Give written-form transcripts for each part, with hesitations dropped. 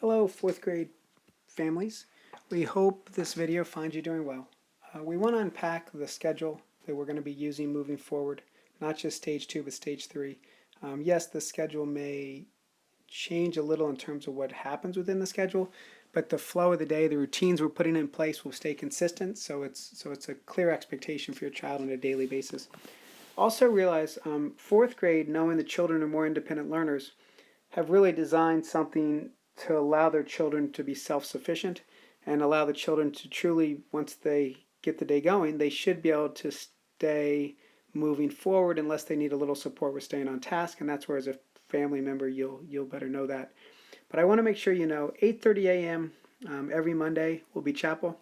Hello, fourth grade families. We hope this video finds you doing well. We want to unpack the schedule that we're going to be using moving forward, not just stage 2, but stage 3. Yes, the schedule may change a little in terms of what happens within the schedule, but the flow of the day, the routines we're putting in place will stay consistent, so it's a clear expectation for your child on a daily basis. Also realize fourth grade, knowing the children are more independent learners, have really designed something to allow their children to be self-sufficient and allow the children to truly, once they get the day going, they should be able to stay moving forward unless they need a little support with staying on task, and that's where as a family member you'll better know that. But I want to make sure you know 8:30 a.m. Every Monday will be chapel.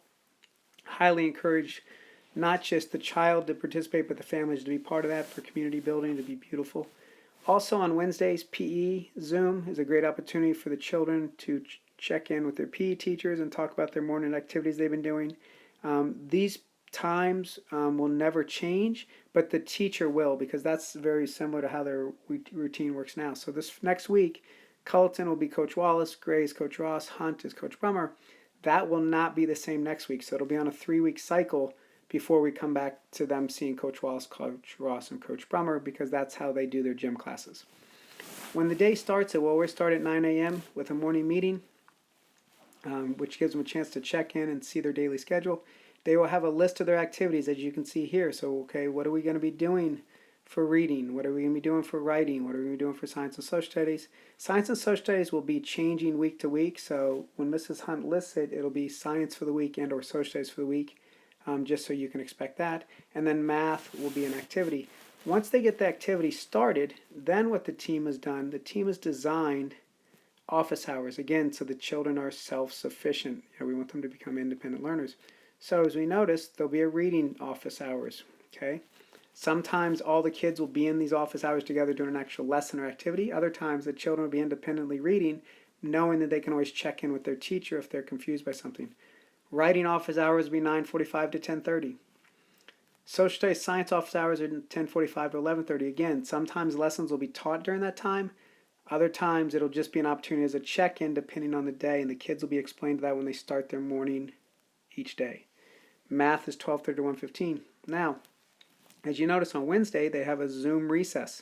Highly encourage not just the child to participate, but the families to be part of that for community building to be beautiful. Also on Wednesdays, PE Zoom is a great opportunity for the children to check in with their PE teachers and talk about their morning activities they've been doing. These times will never change, but the teacher will, because that's very similar to how their routine works now. So this next week, Culleton will be Coach Wallace, Gray is Coach Ross, Hunt is Coach Brummer. That will not be the same next week, so it'll be on a 3-week cycle before we come back to them seeing Coach Wallace, Coach Ross, and Coach Brummer, because that's how they do their gym classes. When the day starts, it will always start at 9 a.m. with a morning meeting, which gives them a chance to check in and see their daily schedule. They will have a list of their activities, as you can see here. So, okay, what are we going to be doing for reading? What are we going to be doing for writing? What are we going to be doing for science and social studies? Science and social studies will be changing week to week. So when Mrs. Hunt lists it, it'll be science for the week and or social studies for the week. Just so you can expect that. And then math will be an activity. Once they get the activity started, then what the team has done, the team has designed office hours, again, so the children are self-sufficient. We want them to become independent learners. So as we noticed, there'll be a reading office hours, okay? Sometimes all the kids will be in these office hours together doing an actual lesson or activity. Other times the children will be independently reading, knowing that they can always check in with their teacher if they're confused by something. Writing office hours will be 9:45 to 10:30. Social studies science office hours are 10:45 to 11:30. Again, sometimes lessons will be taught during that time. Other times it'll just be an opportunity as a check-in depending on the day, and the kids will be explained that when they start their morning each day. Math is 12:30 to 1:15. Now, as you notice on Wednesday, they have a Zoom recess.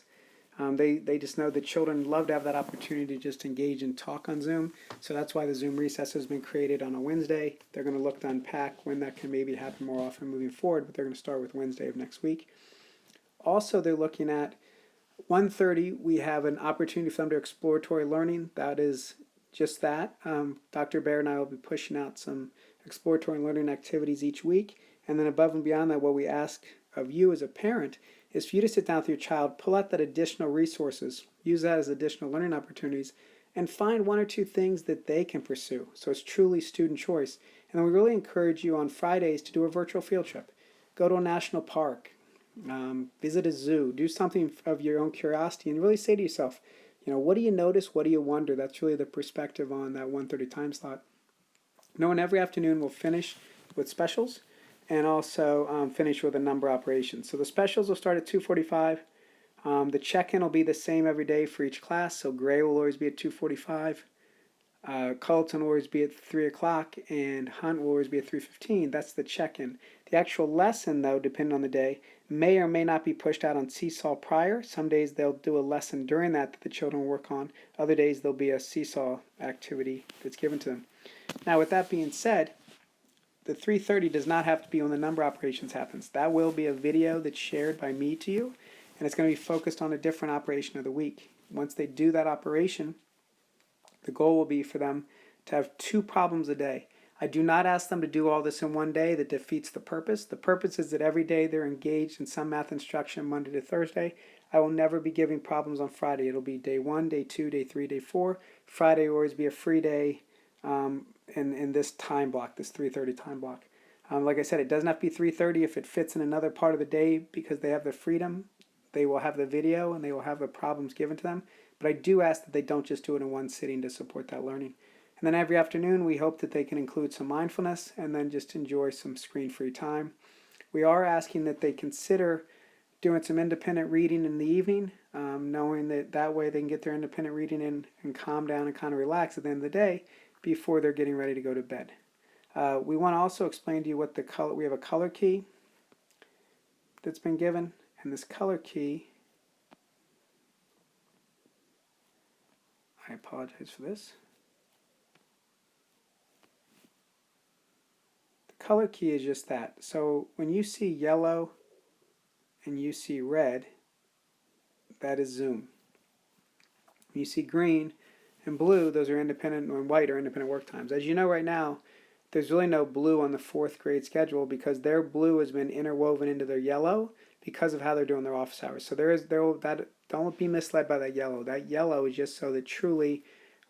They just know the children love to have that opportunity to just engage and talk on Zoom. So that's why the Zoom recess has been created on a Wednesday. They're going to look to unpack when that can maybe happen more often moving forward, but they're going to start with Wednesday of next week. Also, they're looking at 1:30, we have an opportunity for them to exploratory learning. That is just that. Dr. Bear and I will be pushing out some exploratory learning activities each week. And then above and beyond that, what we ask of you as a parent is for you to sit down with your child, pull out that additional resources, use that as additional learning opportunities, and find 1 or 2 things that they can pursue. So it's truly student choice. And we really encourage you on Fridays to do a virtual field trip. Go to a national park, visit a zoo, do something of your own curiosity, and really say to yourself, what do you notice, what do you wonder? That's really the perspective on that 1:30 time slot. Knowing every afternoon we'll finish with specials, and also finish with a number operations. So the specials will start at 2:45. The check-in will be the same every day for each class. So Gray will always be at 2:45. Culleton will always be at 3 o'clock, and Hunt will always be at 3:15. That's the check-in. The actual lesson, though, depending on the day, may or may not be pushed out on Seesaw prior. Some days they'll do a lesson during that the children will work on. Other days there'll be a Seesaw activity that's given to them. Now, with that being said, the 3:30 does not have to be when the number operations happens. That will be a video that's shared by me to you, and it's going to be focused on a different operation of the week. Once they do that operation, the goal will be for them to have 2 problems a day. I do not ask them to do all this in one day. That defeats the purpose. The purpose is that every day they're engaged in some math instruction Monday to Thursday. I will never be giving problems on Friday. It'll be day 1, day 2, day 3, day 4. Friday will always be a free day in this time block, this 3:30 time block. Like I said, it doesn't have to be 3:30 if it fits in another part of the day, because they have the freedom. They will have the video and they will have the problems given to them. But I do ask that they don't just do it in one sitting to support that learning. And then every afternoon, we hope that they can include some mindfulness and then just enjoy some screen-free time. We are asking that they consider doing some independent reading in the evening, knowing that way they can get their independent reading in and calm down and kind of relax at the end of the day. before they're getting ready to go to bed. We want to also explain to you what the color, we have a color key that's been given, and this color key, I apologize for this. The color key is just that. So when you see yellow and you see red, that is zoom. When you see green and blue, those are independent, and white are independent work times. As you know right now, there's really no blue on the 4th grade schedule because their blue has been interwoven into their yellow because of how they're doing their office hours. So don't be misled by that yellow. That yellow is just so that truly,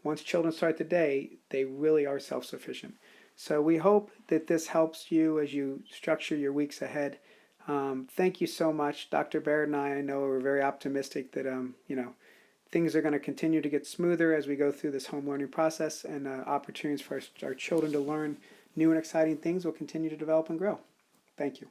once children start the day, they really are self-sufficient. So we hope that this helps you as you structure your weeks ahead. Thank you so much. Dr. Baird and I know are very optimistic that things are going to continue to get smoother as we go through this home learning process, and opportunities for our children to learn new and exciting things will continue to develop and grow. Thank you.